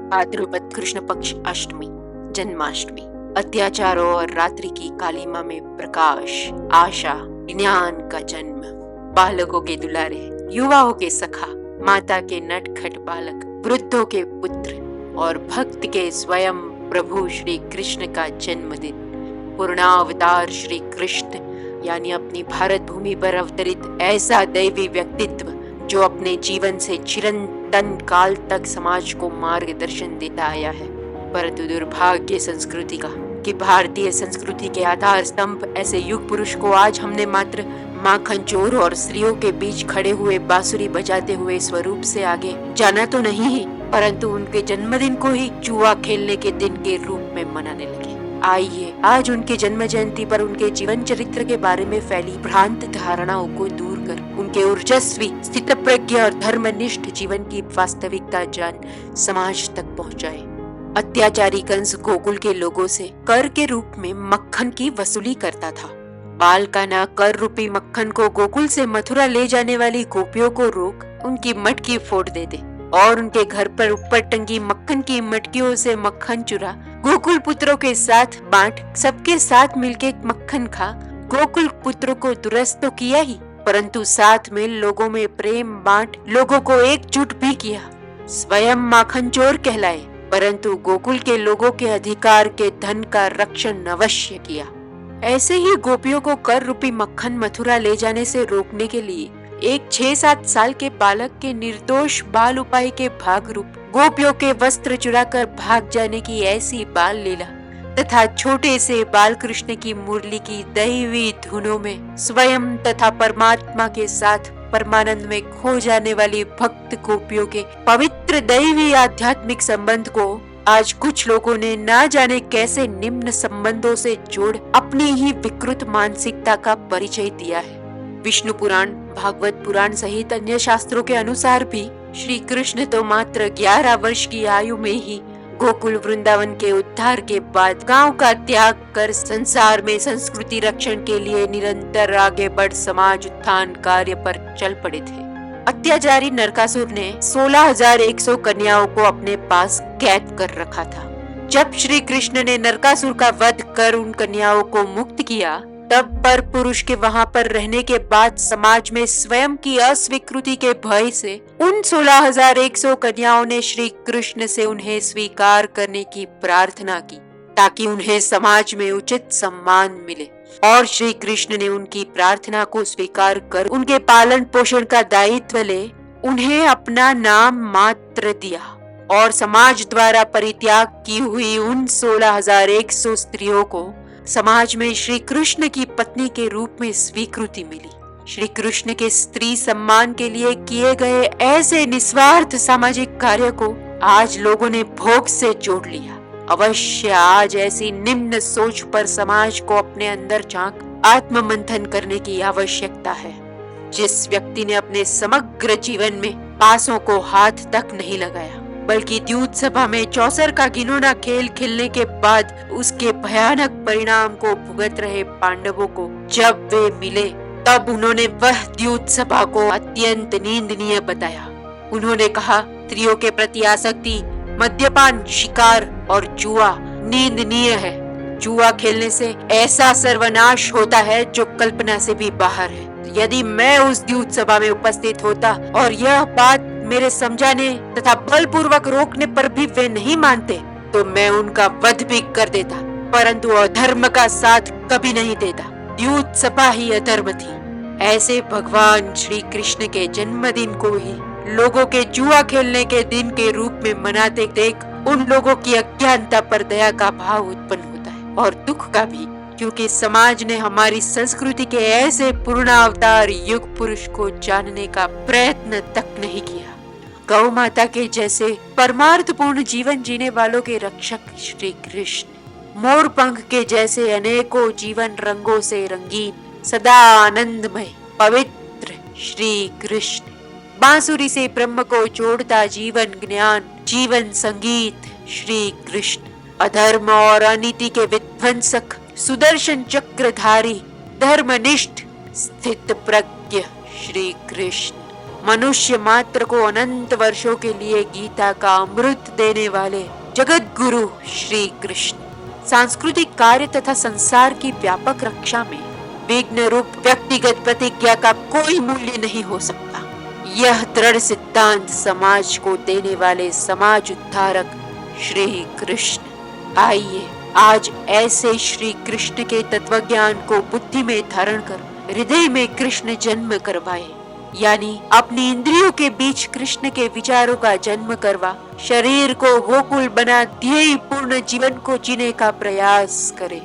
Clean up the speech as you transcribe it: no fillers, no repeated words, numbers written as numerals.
भाद्रपद कृष्ण पक्ष अष्टमी, जन्माष्टमी। अत्याचारों और रात्रि की कालिमा में प्रकाश, आशा, ज्ञान का जन्म। बालकों के दुलारे, युवाओं के सखा, माता के नटखट बालक, वृद्धों के पुत्र और भक्त के स्वयं प्रभु श्री कृष्ण का जन्मदिन। पूर्णावतार श्री कृष्ण यानी अपनी भारत भूमि पर अवतरित ऐसा दैवी व्यक्तित्व जो अपने जीवन से चिरंतन काल तक समाज को मार्गदर्शन देता आया है। परंतु दुर्भाग्य संस्कृति का कि भारतीय संस्कृति के आधार स्तंभ ऐसे युग पुरुष को आज हमने मात्र माखन चोर और स्त्रियों के बीच खड़े हुए बांसुरी बजाते हुए स्वरूप से आगे जाना तो नहीं ही, परंतु उनके जन्मदिन को ही जुआ खेलने के दिन के रूप में मनाने लगे। आइए आज उनके जन्म जयंती पर उनके जीवन चरित्र के बारे में फैली भ्रांत धारणाओं को दूर कर उनके ऊर्जस्वी, स्थितप्रज्ञ और धर्मनिष्ठ जीवन की वास्तविकता जान समाज तक पहुंचाए। अत्याचारी कंस गोकुल के लोगों से कर के रूप में मक्खन की वसूली करता था। बाल का ना कर रूपी मक्खन को गोकुल से मथुरा ले जाने वाली गोपियों को रोक उनकी मटकी फोड़ देते और उनके घर पर ऊपर टंगी मक्खन की मटकियों से मक्खन चुरा गोकुल पुत्रों के साथ बांट सबके साथ मिलके मक्खन खा। गोकुल पुत्रों को दुरुस्त तो किया ही, परंतु साथ में लोगों में प्रेम बांट लोगों को एकजुट भी किया। स्वयं माखन चोर कहलाए, परंतु गोकुल के लोगों के अधिकार के धन का रक्षण अवश्य किया। ऐसे ही गोपियों को कर रूपी मक्खन मथुरा ले जाने से रोकने के लिए एक 6-7 साल के बालक के निर्दोष बाल उपाय के भाग रूप गोपियों के वस्त्र चुराकर भाग जाने की ऐसी बाल लीला तथा छोटे से बाल कृष्ण की मुरली की दैवी धुनों में स्वयं तथा परमात्मा के साथ परमानंद में खो जाने वाली भक्त गोपियों के पवित्र दैवी आध्यात्मिक संबंध को आज कुछ लोगों ने ना जाने कैसे निम्न संबंधों से जोड़ अपनी ही विकृत मानसिकता का परिचय दिया है। विष्णु पुराण, भागवत पुराण सहित अन्य शास्त्रों के अनुसार भी श्री कृष्ण तो मात्र 11 वर्ष की आयु में ही गोकुल वृंदावन के उद्धार के बाद गांव का त्याग कर संसार में संस्कृति रक्षण के लिए निरंतर आगे बढ़ समाज उत्थान कार्य पर चल पड़े थे। अत्याचारी नरकासुर ने 16,100 कन्याओं को अपने पास कैद कर रखा था। जब श्री कृष्ण ने नरकासुर का वध कर उन कन्याओं को मुक्त किया, तब पर पुरुष के वहां पर रहने के बाद समाज में स्वयं की अस्वीकृति के भय से उन 16,100 कन्याओं ने श्री कृष्ण से उन्हें स्वीकार करने की प्रार्थना की ताकि उन्हें समाज में उचित सम्मान मिले, और श्री कृष्ण ने उनकी प्रार्थना को स्वीकार कर उनके पालन पोषण का दायित्व ले उन्हें अपना नाम मात्र दिया और समाज द्वारा परित्याग की हुई उन 16,100 स्त्रियों को समाज में श्री कृष्ण की पत्नी के रूप में स्वीकृति मिली। श्री कृष्ण के स्त्री सम्मान के लिए किए गए ऐसे निस्वार्थ सामाजिक कार्य को आज लोगों ने भोग से जोड़ लिया। अवश्य आज ऐसी निम्न सोच पर समाज को अपने अंदर झांक आत्म मंथन करने की आवश्यकता है। जिस व्यक्ति ने अपने समग्र जीवन में पासों को हाथ तक नहीं लगाया, बल्कि द्यूत सभा में चौसर का घिनौना खेल खेलने के बाद उसके भयानक परिणाम को भुगत रहे पांडवों को जब वे मिले, तब उन्होंने वह द्यूत सभा को अत्यंत निंदनीय बताया। उन्होंने कहा, स्त्रियों के प्रति आसक्ति, मद्यपान, शिकार और जुआ निंदनीय है। जुआ खेलने से ऐसा सर्वनाश होता है जो कल्पना से भी बाहर है। यदि मैं उस द्यूत सभा में उपस्थित होता और यह बात मेरे समझाने तथा बलपूर्वक रोकने पर भी वे नहीं मानते, तो मैं उनका वध भी कर देता, परंतु अधर्म का साथ कभी नहीं देता। द्यूत सभा ही अधर्म थी। ऐसे भगवान श्री कृष्ण के जन्मदिन को ही लोगों के जुआ खेलने के दिन के रूप में मनाते देख उन लोगों की अज्ञानता पर दया का भाव उत्पन्न होता है और दुख का भी, क्योंकि समाज ने हमारी संस्कृति के ऐसे पूर्णावतार युग पुरुष को जानने का प्रयत्न तक नहीं किया। गौ माता के जैसे परमार्थपूर्ण जीवन जीने वालों के रक्षक श्री कृष्ण, मोर पंख के जैसे अनेकों जीवन रंगों से रंगीन, सदा आनंदमय पवित्र श्री कृष्ण, बांसुरी से ब्रह्म को जोड़ता जीवन ज्ञान, जीवन संगीत श्री कृष्ण, अधर्म और अनीति के विध्वंसक, सुदर्शन चक्रधारी, धर्मनिष्ठ, स्थित प्रज्ञ श्री कृष्ण, मनुष्य मात्र को अनंत वर्षों के लिए गीता का अमृत देने वाले जगत गुरु श्री कृष्ण सांस्कृतिक कार्य तथा संसार की व्यापक रक्षा में विघ्न रूप व्यक्तिगत प्रतिज्ञा का कोई मूल्य नहीं हो सकता। यह दृढ़ सिद्धांत समाज को देने वाले समाज उद्धारक श्री कृष्ण आइए आज ऐसे श्री कृष्ण के तत्वज्ञान को बुद्धि में धारण कर हृदय में कृष्ण जन्म करवाए, यानी अपनी इंद्रियों के बीच कृष्ण के विचारों का जन्म करवा शरीर को गोकुल बना ध्येय पूर्ण जीवन को जीने का प्रयास करे।